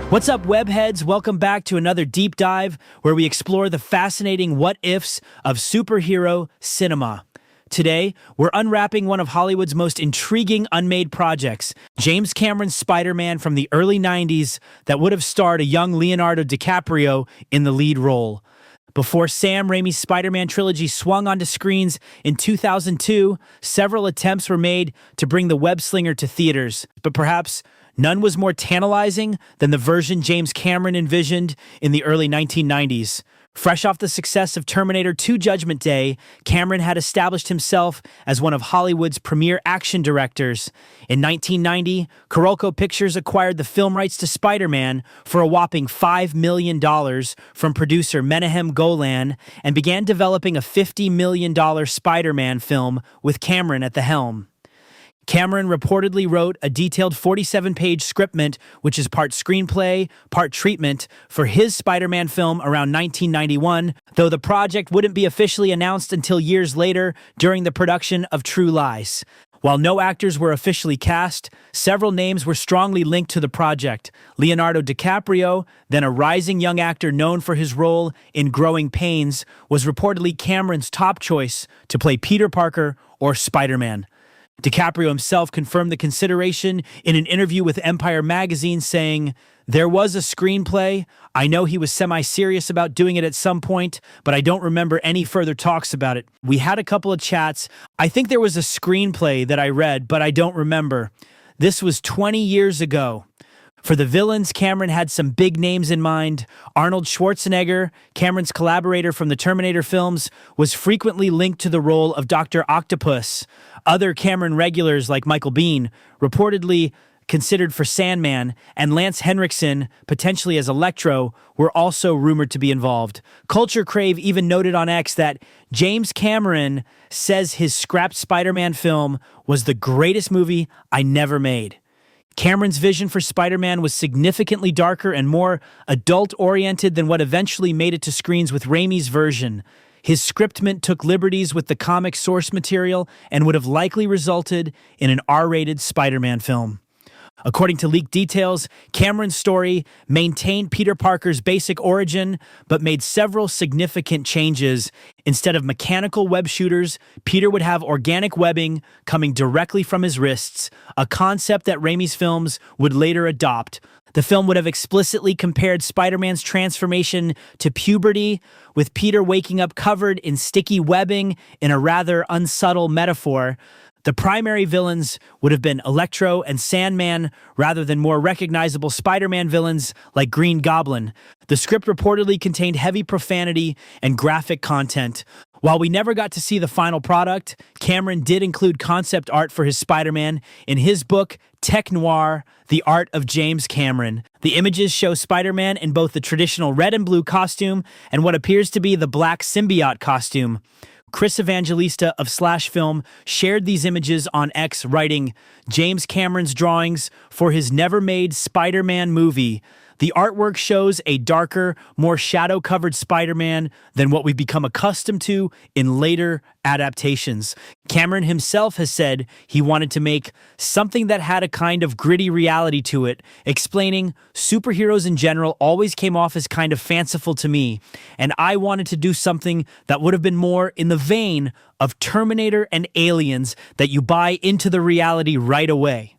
What's up, webheads? Welcome back to another deep dive where we explore the fascinating what-ifs of superhero cinema. Today, we're unwrapping one of Hollywood's most intriguing unmade projects, James Cameron's Spider-Man from the early 90s that would have starred a young Leonardo DiCaprio in the lead role. Before Sam Raimi's Spider-Man trilogy swung onto screens in 2002, several attempts were made to bring the web-slinger to theaters, but perhaps none was more tantalizing than the version James Cameron envisioned in the early 1990s. Fresh off the success of Terminator 2: Judgment Day, Cameron had established himself as one of Hollywood's premier action directors. In 1990, Carolco Pictures acquired the film rights to Spider-Man for a whopping $5 million from producer Menahem Golan and began developing a $50 million Spider-Man film with Cameron at the helm. Cameron reportedly wrote a detailed 47-page scriptment, which is part screenplay, part treatment, for his Spider-Man film around 1991, though the project wouldn't be officially announced until years later during the production of True Lies. While no actors were officially cast, several names were strongly linked to the project. Leonardo DiCaprio, then a rising young actor known for his role in Growing Pains, was reportedly Cameron's top choice to play Peter Parker or Spider-Man. DiCaprio himself confirmed the consideration in an interview with Empire magazine, saying, "There was a screenplay. I know he was semi-serious about doing it at some point, but I don't remember any further talks about it. We had a couple of chats. I think there was a screenplay that I read, but I don't remember. This was 20 years ago." For the villains, Cameron had some big names in mind. Arnold Schwarzenegger, Cameron's collaborator from the Terminator films, was frequently linked to the role of Dr. Octopus. Other Cameron regulars like Michael Biehn, reportedly considered for Sandman, and Lance Henriksen, potentially as Electro, were also rumored to be involved. Culture Crave even noted on X that James Cameron says his scrapped Spider-Man film was the greatest movie I never made. Cameron's vision for Spider-Man was significantly darker and more adult-oriented than what eventually made it to screens with Raimi's version. His scriptment took liberties with the comic source material and would have likely resulted in an R-rated Spider-Man film. According to leaked details, Cameron's story maintained Peter Parker's basic origin, but made several significant changes. Instead of mechanical web shooters, Peter would have organic webbing coming directly from his wrists, a concept that Raimi's films would later adopt. The film would have explicitly compared Spider-Man's transformation to puberty, with Peter waking up covered in sticky webbing in a rather unsubtle metaphor. The primary villains would have been Electro and Sandman rather than more recognizable Spider-Man villains like Green Goblin. The script reportedly contained heavy profanity and graphic content. While we never got to see the final product, Cameron did include concept art for his Spider-Man in his book, Tech Noir: The Art of James Cameron. The images show Spider-Man in both the traditional red and blue costume and what appears to be the black symbiote costume. Chris Evangelista of Slash Film shared these images on X, writing, "James Cameron's drawings for his never-made Spider-Man movie. The artwork shows a darker, more shadow-covered Spider-Man than what we've become accustomed to in later adaptations." Cameron himself has said he wanted to make something that had a kind of gritty reality to it, explaining, "Superheroes in general always came off as kind of fanciful to me, and I wanted to do something that would have been more in the vein of Terminator and Aliens that you buy into the reality right away."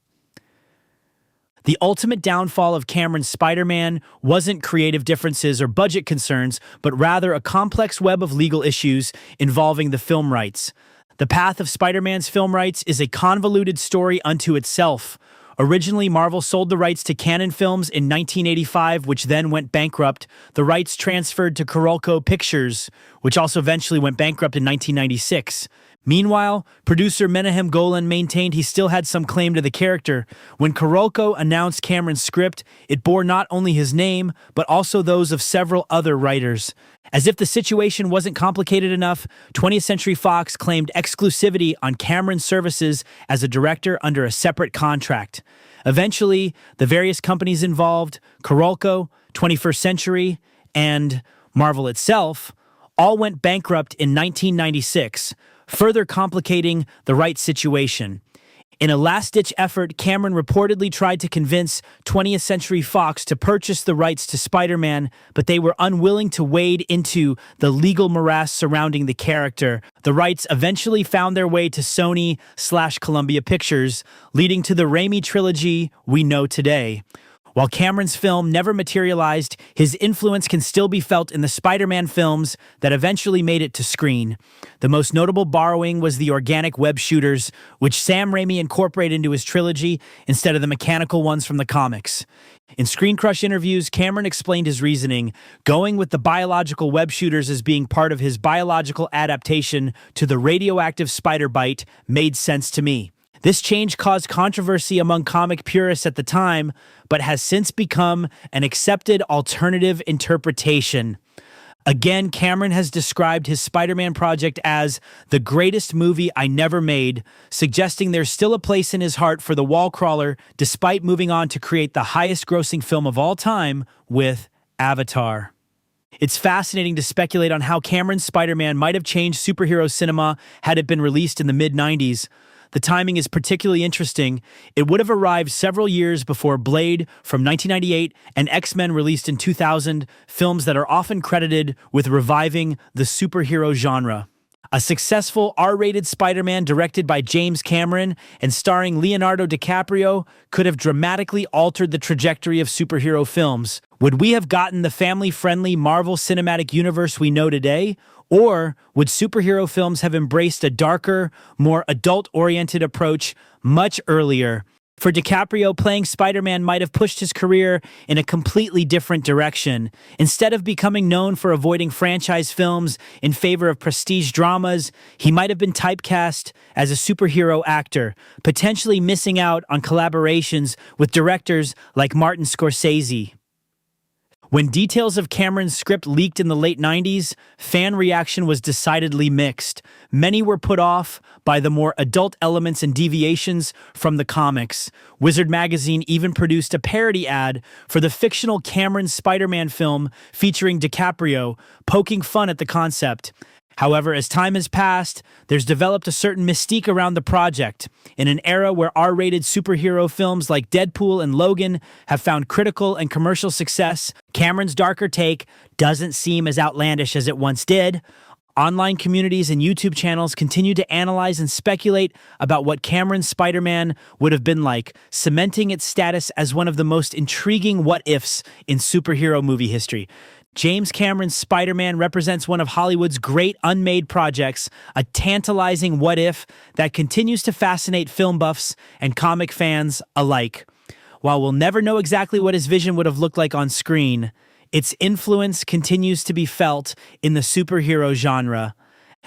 The ultimate downfall of Cameron's Spider-Man wasn't creative differences or budget concerns, but rather a complex web of legal issues involving the film rights. The path of Spider-Man's film rights is a convoluted story unto itself. Originally, Marvel sold the rights to Canon Films in 1985, which then went bankrupt. The rights transferred to Carolco Pictures, which also eventually went bankrupt in 1996. Meanwhile, producer Menahem Golan maintained he still had some claim to the character. When Carolco announced Cameron's script, it bore not only his name, but also those of several other writers. As if the situation wasn't complicated enough, 20th Century Fox claimed exclusivity on Cameron's services as a director under a separate contract. Eventually, the various companies involved, Carolco, 21st Century, and Marvel itself, all went bankrupt in 1996, further complicating the rights situation. In a last-ditch effort, Cameron reportedly tried to convince 20th Century Fox to purchase the rights to Spider-Man, but they were unwilling to wade into the legal morass surrounding the character. The rights eventually found their way to Sony/Columbia Pictures, leading to the Raimi trilogy we know today. While Cameron's film never materialized, his influence can still be felt in the Spider-Man films that eventually made it to screen. The most notable borrowing was the organic web shooters, which Sam Raimi incorporated into his trilogy instead of the mechanical ones from the comics. In Screen Crush interviews, Cameron explained his reasoning, going with the biological web shooters as being part of his biological adaptation to the radioactive spider bite made sense to me. This change caused controversy among comic purists at the time, but has since become an accepted alternative interpretation. Again, Cameron has described his Spider-Man project as the greatest movie I never made, suggesting there's still a place in his heart for the wall crawler, despite moving on to create the highest-grossing film of all time with Avatar. It's fascinating to speculate on how Cameron's Spider-Man might have changed superhero cinema had it been released in the mid-90s. The timing is particularly interesting. It would have arrived several years before Blade from 1998 and X-Men released in 2000, films that are often credited with reviving the superhero genre. A successful R-rated Spider-Man directed by James Cameron and starring Leonardo DiCaprio could have dramatically altered the trajectory of superhero films. Would we have gotten the family-friendly Marvel Cinematic Universe we know today? Or would superhero films have embraced a darker, more adult-oriented approach much earlier? For DiCaprio, playing Spider-Man might have pushed his career in a completely different direction. Instead of becoming known for avoiding franchise films in favor of prestige dramas, he might have been typecast as a superhero actor, potentially missing out on collaborations with directors like Martin Scorsese. When details of Cameron's script leaked in the late 90s, fan reaction was decidedly mixed. Many were put off by the more adult elements and deviations from the comics. Wizard magazine even produced a parody ad for the fictional Cameron Spider-Man film featuring DiCaprio, poking fun at the concept. However, as time has passed, there's developed a certain mystique around the project. In an era where R-rated superhero films like Deadpool and Logan have found critical and commercial success, Cameron's darker take doesn't seem as outlandish as it once did. Online communities and YouTube channels continue to analyze and speculate about what Cameron's Spider-Man would have been like, cementing its status as one of the most intriguing what-ifs in superhero movie history. James Cameron's Spider-Man represents one of Hollywood's great unmade projects, a tantalizing what-if that continues to fascinate film buffs and comic fans alike. While we'll never know exactly what his vision would have looked like on screen, its influence continues to be felt in the superhero genre.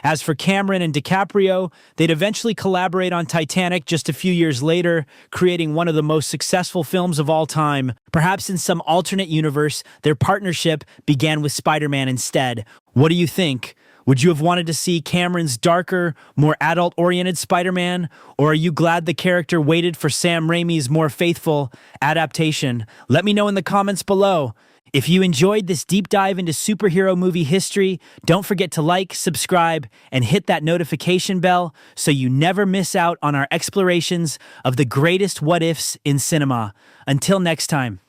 As for Cameron and DiCaprio, they'd eventually collaborate on Titanic just a few years later, creating one of the most successful films of all time. Perhaps in some alternate universe, their partnership began with Spider-Man instead. What do you think? Would you have wanted to see Cameron's darker, more adult-oriented Spider-Man? Or are you glad the character waited for Sam Raimi's more faithful adaptation? Let me know in the comments below. If you enjoyed this deep dive into superhero movie history, don't forget to like, subscribe, and hit that notification bell so you never miss out on our explorations of the greatest what-ifs in cinema. Until next time.